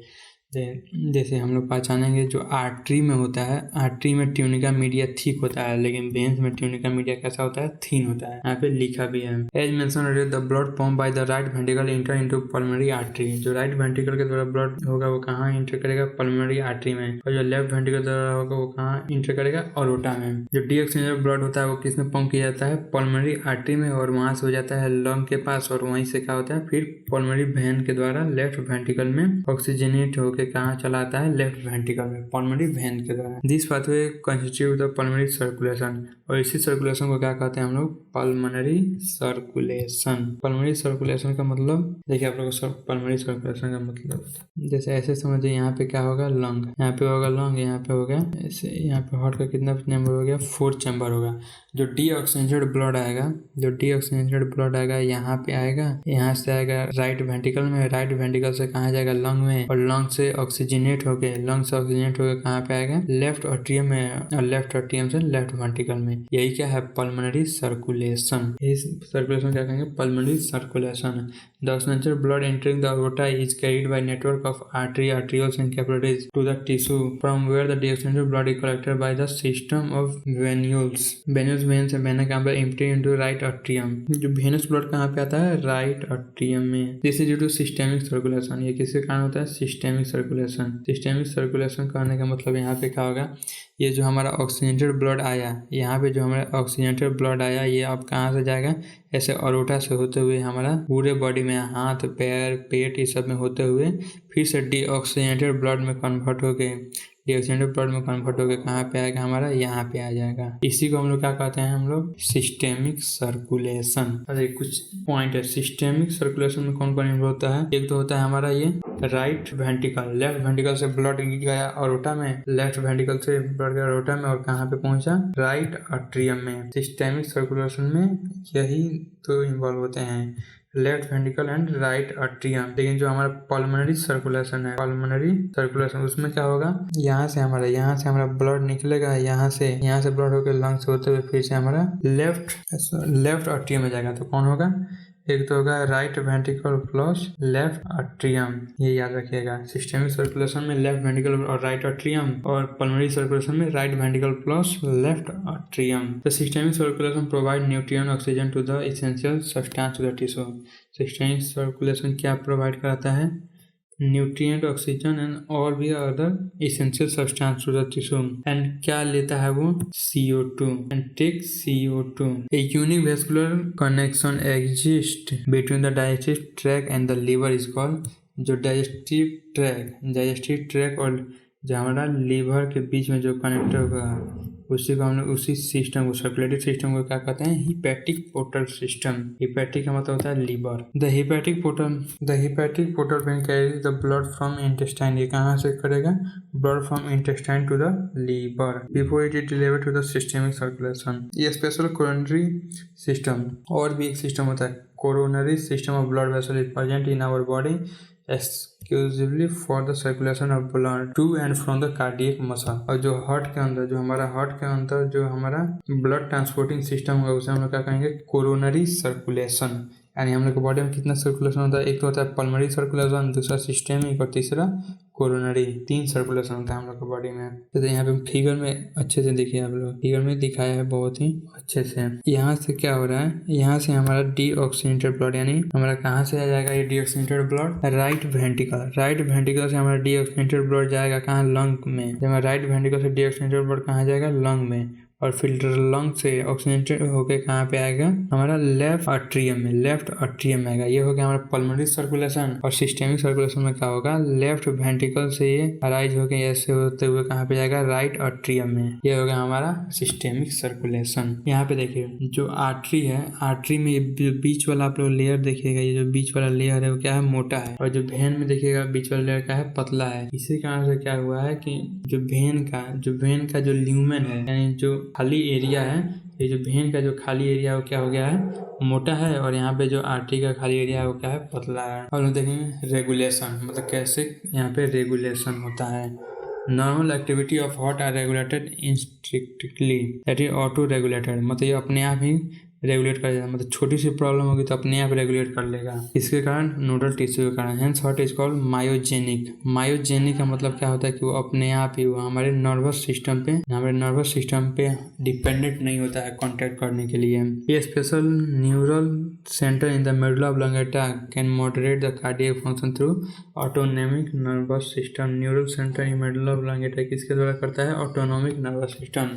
जैसे हम लोग पहचानेंगे जो आर्टरी में होता है, आर्टरी में ट्यूनिका मीडिया थिक होता है, लेकिन वेन्स में ट्यूनिका मीडिया कैसा होता है, थीन होता है। यहाँ पे लिखा भी है, as mention the blood pump by the right ventricle enter into pulmonary artery. जो राइट वेंट्रिकल के द्वारा ब्लड होगा वो कहाँ इंटर करेगा, पल्मोनरी आर्टरी में, और जो लेफ्ट वेंट्रिकल द्वारा होगा वो कहाँ इंटर करेगा, ऑरोटा में। जो डीऑक्सीजनेटेड ब्लड होता है वो किसमें पंप किया जाता है, पल्मोनरी आर्टरी में, और वहां से हो जाता है लंग के पास, और वहीं से क्या होता है फिर पल्मोनरी वेन के द्वारा लेफ्ट वेंट्रिकल में ऑक्सीजनेट होकर कहाँ चला आता है, लेफ्ट वेंट्रिकल में, पल्मोनरी वेन के द्वारा। This pathway constitute the pulmonary circulation, और इसी सर्कुलेशन को क्या कहते हैं हम लोग, पल्मोनरी सर्कुलेशन। पल्मोनरी सर्कुलेशन का मतलब देखिए आप लोग को पल्मोनरी सर्कुलेशन का मतलब जैसे ऐसे समझिए, यहाँ पे क्या होगा, लंग, यहाँ पे होगा लंग, यहाँ पे होगा ऐसे, यहाँ पे हार्ट का कितना चैम्बर हो गया, 4 चैम्बर होगा। जो डीऑक्सीजनेटेड ब्लड आएगा, जो डीऑक्सीजनेटेड ब्लड आएगा यहाँ पे आएगा, यहाँ से आएगा राइट वेंट्रिकल में, राइट वेंट्रिकल से कहाँ जाएगा, लंग में, और लंग से ऑक्सीजनेट होके, लंग से ऑक्सीजनेट होके कहाँ पे आएगा, लेफ्ट एट्रियम में, और लेफ्ट एट्रियम से लेफ्ट वेंट्रिकल में। यही क्या है, पल्मोनरी सर्कुलेशन। इस सर्कुलेशन क्या कहेंगे, pulmonary circulation. The oxygenated blood entering the aorta is carried by network of arterioles and capillaries to the tissue from where the deoxygenated blood is collected by the system of venules. Venous vein से vein कहाँ पे empty into right atrium। जो venous blood कहाँ पे आता है, right atrium में। This is due to systemic circulation। ये किसके कारण होता है, systemic circulation। systemic circulation कहने का मतलब यहाँ पे क्या होगा, ये जो हमारा ऑक्सीजनेटेड ब्लड आया, यहाँ पे जो हमारा ऑक्सीजनेटेड ब्लड आया, ये अब कहाँ से जाएगा, ऐसे ऑरोटा से होते हुए हमारा पूरे बॉडी में, हाथ पैर पेट ये सब में होते हुए फिर से डीऑक्सीजनेटेड ब्लड में कन्वर्ट होके, डीऑक्सीजनेटेड ब्लड में कन्वर्ट होकर कहाँ पे आएगा, हमारा यहाँ पे आ जाएगा। इसी को हम लोग क्या कहते हैं, हम लोग सिस्टेमिक सर्कुलेशन। अरे कुछ पॉइंट है, सिस्टेमिक सर्कुलेशन में कौन कौन इन्वॉल्व होता है, एक तो होता है हमारा ये राइट वेंट्रिकल, लेफ्ट वेंट्रिकल से ब्लड गया ऑरोटा में, लेफ्ट वेंट्रिकल से ब्लड गया ऑरोटा में, और कहाँ पे पहुंचा, राइट एट्रियम में। सिस्टेमिक सर्कुलेशन में यही तो इन्वॉल्व होते हैं, left ventricle and right atrium. लेकिन जो हमारा पल्मोनरी सर्कुलेशन है, पल्मोनरी सर्कुलेशन, उसमें क्या होगा, यहाँ से हमारा ब्लड निकलेगा, यहाँ से ब्लड होकर लंग्स होते हुए फिर से हमारा लेफ्ट एट्रियम में जाएगा। तो कौन होगा, एक तो होगा right ventricle plus left atrium, ये याद रखिएगा। सिस्टेमिक सर्कुलेशन में लेफ्ट वेंट्रिकल और राइट एट्रियम, और पल्मोनरी सर्कुलेशन में right ventricle plus left atrium. The systemic circulation provide nutrient oxygen to the essential substance to the tissue. Systemic circulation क्या provide कराता है, न्यूट्रिएंट ऑक्सीजन एंड और भी other essential substance to the tissue. And क्या लेता है वो, CO2 and take CO2। A unique vascular connection exist between the digestive track and the liver is called. जो डाइजेस्टिव ट्रैक और जो हमारा लीवर के बीच में जो कनेक्टर होगा, उसी को हम लोग, उसी सिस्टम को, सर्कुलेटरी सिस्टम को क्या कहते हैं, हिपैटिक पोर्टल सिस्टम। हिपैटिक का मतलब होता है liver. The hepatic portal vein carry the blood from intestine, ये कहाँ से करेगा, blood from intestine to the liver before it is delivered to the systemic circulation. ये स्पेशल कोरोनरी सिस्टम, और भी एक सिस्टम होता है, coronary system of blood vessel is present in our body exclusively for the circulation of blood to and from the cardiac muscle। और जो heart के अंदर, जो हमारा ब्लड ट्रांसपोर्टिंग सिस्टम होगा, उसे हम लोग क्या कहेंगे, कोरोनरी सर्कुलेशन। यानी हम लोग के बॉडी में कितना सर्कुलेशन होता है, एक तो होता है पल्मोनरी सर्कुलेशन, दूसरा सिस्टेमिक, और तीसरा कोरोनरी। 3 सर्कुलेशन होता है हम लोग के बॉडी में। तो यहाँ पे फिगर में अच्छे से देखिए, आप लोग फिगर में दिखाया है बहुत ही अच्छे से। यहाँ से क्या हो रहा है, यहाँ से हमारा डीऑक्सीजनेटेड ब्लड, यानी हमारा कहाँ से आ जाएगा ये डीऑक्सीजनेटेड ब्लड, राइट वेंट्रिकल से हमारा डीऑक्सीजनेटेड ब्लड जाएगा कहाँ, लंग में। जब राइट वेंट्रिकल से डीऑक्सीजनेटेड ब्लड कहाँ जाएगा, लंग में, और फिल्टर लंग से ऑक्सीजनेटेड होके कहाँ पे आएगा, हमारा लेफ्ट एट्रियम में आएगा। ये हो गया हमारा पल्मोनरी सर्कुलेशन। और सिस्टेमिक सर्कुलेशन में क्या होगा, लेफ्ट वेंट्रिकल से ये अराइज होके ऐसे होते हुए कहाँ पे जाएगा, राइट एट्रियम में। ये हो गया हमारा सिस्टेमिक सर्कुलेशन। यहाँ पे देखिए जो आर्टरी है, आर्टरी में ये बीच वाला आप लोग लेयर देखिएगा, ये जो बीच वाला लेयर है वो क्या है, मोटा है, और जो वेन में देखिएगा बीच वाला लेयर क्या है, पतला है। इसी कारण से क्या हुआ है कि जो वेन का जो ल्यूमेन है, यानी जो खाली एरिया है, ये जो वेन का जो खाली एरिया है वो क्या हो गया है, मोटा है, और यहाँ पे जो आर्टरी का खाली एरिया है वो क्या है, पतला है। और देखेंगे रेगुलेशन, मतलब कैसे यहाँ पे रेगुलेशन होता है। Normal activity of heart are regulated इंस्ट्रिक्टली, दैट इज ऑटो रेगुलेटेड, मतलब ये अपने आप ही रेगुलेट कर देता है, मतलब छोटी सी प्रॉब्लम होगी तो अपने आप रेगुलेट कर लेगा। इसके कारण नोडल टिश्यू के कारण, hence what is called myogenic. Myogenic का मतलब क्या होता है कि वो अपने आप ही वो हमारे नर्वस सिस्टम पे डिपेंडेंट नहीं होता है कॉन्टैक्ट करने के लिए। ये special neural centre in the medulla oblongata can moderate the cardiac function through autonomic nervous system. Neural centre in medulla oblongata किसके द्वारा करता है? Autonomic nervous system.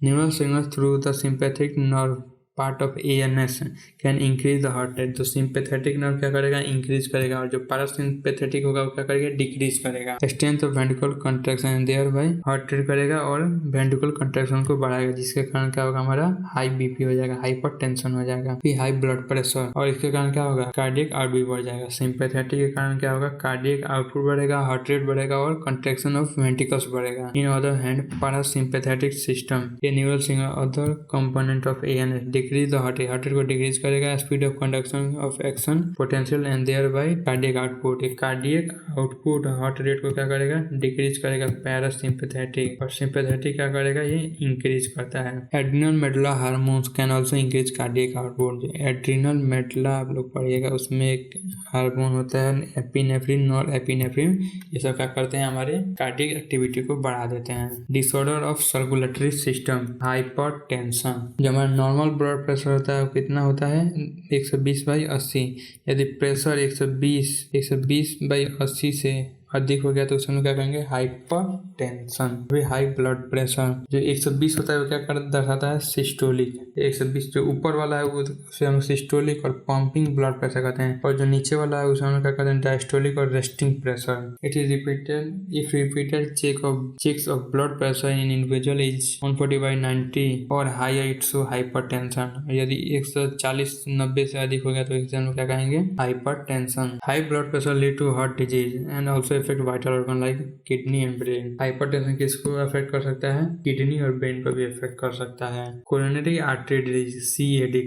Neural signal through the sympathetic nerve part of ANS can increase the heart rate. तो sympathetic nerve क्या करेगा? Increase करेगा, और जो पैरासिम्पैथेटिक होगा वो क्या करेगा? डिक्रीज करेगा। Strength of ventricle contraction thereby heart rate करेगा और वेंट्रिकल कंट्रैक्शन को बढ़ाएगा, जिसके कारण क्या होगा? हमारा हाई BP हो जाएगा, हाइपरटेंशन हो जाएगा, फिर हाई ब्लड प्रेशर, और इसके कारण क्या होगा? कार्डियक आउटपुट बढ़ जाएगा। सिंपैथेटिक के कारण क्या होगा? कार्डियक आउटपुट बढ़ेगा, हार्ट रेट बढ़ेगा और कंट्रैक्शन ऑफ वेंट्रिकल्स बढ़ेगा। In other hand parasympathetic system ये neural signal other component of ANS decrease the heart rate को डिक्रीज करेगा, speed of conduction of action potential and thereby cardiac output. Cardiac output heart rate को क्या करेगा? Decrease करेगा parasympathetic, और sympathetic क्या करेगा? ये इंक्रीज करता है। Adrenal medulla hormones can also increase cardiac output. Adrenal medulla आप लोग पढ़िएगा, उसमें एक हार्मोन होता है एपिनेफ्रिन और एपिनेफ्रिन, ये सब क्या करते हैं? हमारे कार्डियक एक्टिविटी को बढ़ा देते हैं। Disorder of circulatory system hypertension. जो हमारा नॉर्मल ब्लड प्रेशर होता है वो कितना होता है? 120/80। यदि प्रेशर 120/80 से अधिक हो गया तो उसमें क्या कहेंगे? Hyper tension. फिर हाई ब्लड प्रेशर, जो 120 होता है वो क्या कर दर्शाता है? सिस्टोलिक। 120 जो ऊपर वाला है वो उसे हम सिस्टोलिक और पंपिंग ब्लड प्रेशर कहते हैं, और जो नीचे वाला है उसे हम क्या कहते हैं? डायस्टोलिक और resting pressure. It is repeated if repeated checks of blood pressure in individual is 140/90 और हाई इट शो हाइपरटेंशन। यदि 140/90 से अधिक हो गया तो इसे हम क्या कहेंगे? Hypertension. High blood pressure lead to heart disease and also effect vital organ like kidney and brain. Hypertension किसको अफेक्ट कर सकता है? किडनी और ब्रेन को भी अफेक्ट कर सकता है। Coronary artery disease CAD,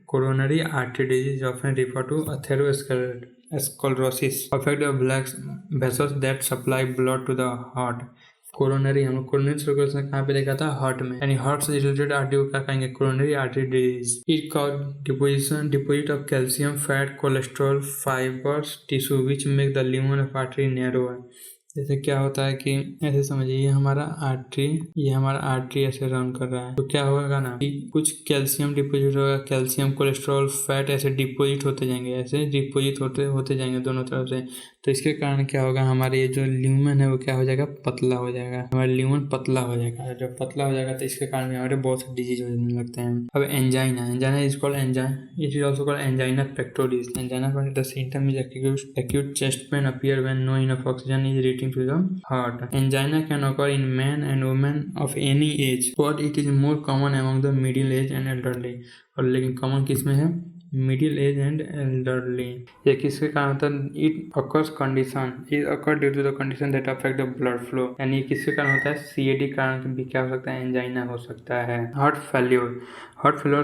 coronary artery disease often refer to atherosclerosis affect the blood vessels that supply blood to the heart। Coronary, हम लोग कोरोनरी सर्कुलेशन कहाँ पे देखा था? हार्ट में, यानी हार्ट से रिलेटेड आर्टरी को क्या कहेंगे? Coronary artery disease. It cause deposit of calcium, fat, cholesterol, fibres, tissue which make the lumen of artery narrow. जैसे क्या होता है कि ऐसे समझिए ये हमारा आर्टरी ऐसे रन कर रहा है, तो क्या होगा ना कि कुछ कैल्शियम डिपोजिट होगा, कैल्शियम, कोलेस्ट्रॉल, फैट ऐसे डिपोजिट होते जाएंगे, ऐसे डिपोजिट होते जाएंगे दोनों तरफ से। तो इसके कारण क्या होगा? हमारे ये जो ल्यूमन है वो क्या हो जाएगा? पतला हो जाएगा। हमारा ल्यूमन पतला हो जाएगा। जब पतला हो जाएगा तो इसके कारण भी हमारे बहुत से डिजीज होने लगते हैं। अब angina is called it is also called angina pectoris. Angina the symptom is acute chest pain appear when no enough oxygen is reaching to the heart। Angina can occur in men and women of any age, but it is more common among the middle age and elderly। और लेकिन common किस में है? Middle age and elderly. ये किसके कारण होता है? It occur due to the condition that affect the blood flow. यानी किसके कारण होता है? CAD कारण भी क्या हो सकता है? एंजाइना हो सकता है। Heart failure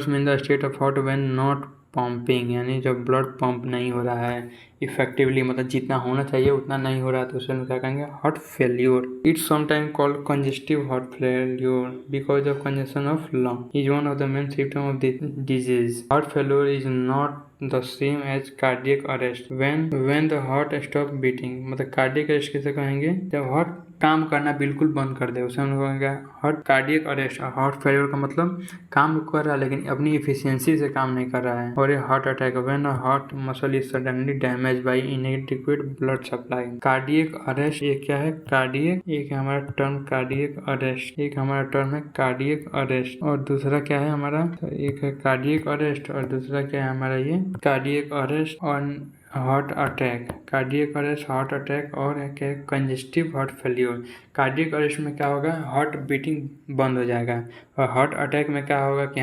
mean the state of heart when not pumping, यानी जब ब्लड पंप नहीं हो रहा है इफेक्टिवली, मतलब जितना होना चाहिए उतना नहीं हो रहा है, तो उसे क्या कहेंगे? Heart failure. It's sometime called congestive heart failure because of congestion of lung is one of the main symptom of this disease. Heart failure is not the same as cardiac arrest when the heart stop beating। मतलब cardiac arrest किसे कहेंगे? जब heart काम करना बिल्कुल बंद कर दे उसे हम लोग कहेंगे heart cardiac arrest. Heart failure का मतलब काम कर रहा है लेकिन अपनी इफिशियंसी से काम नहीं कर रहा है। और ये heart attack when a heart muscle is suddenly damage bye इनएडिक्वेट blood supply. Cardiac arrest ये क्या है? कार्डियक एक हमारा टर्म कार्डियक अरेस्ट, एक हमारा टर्म है कार्डियक अरेस्ट, और दूसरा क्या है हमारा? एक है कार्डियक अरेस्ट और दूसरा क्या है हमारा? ये कार्डियक अरेस्ट और heart attack. Cardiac arrest, heart attack और क्या? Congestive heart failure. Cardiac arrest में क्या होगा? हार्ट बीटिंग बंद हो जाएगा, और हार्ट अटैक में क्या होगा कि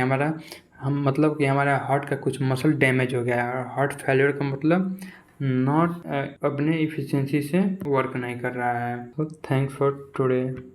मतलब कि हमारा हार्ट का कुछ मसल डैमेज हो गया है। और हार्ट फेल्योर का मतलब नॉट अपने इफिशियंसी से वर्क नहीं कर रहा है। तो थैंक्स फॉर टुडे।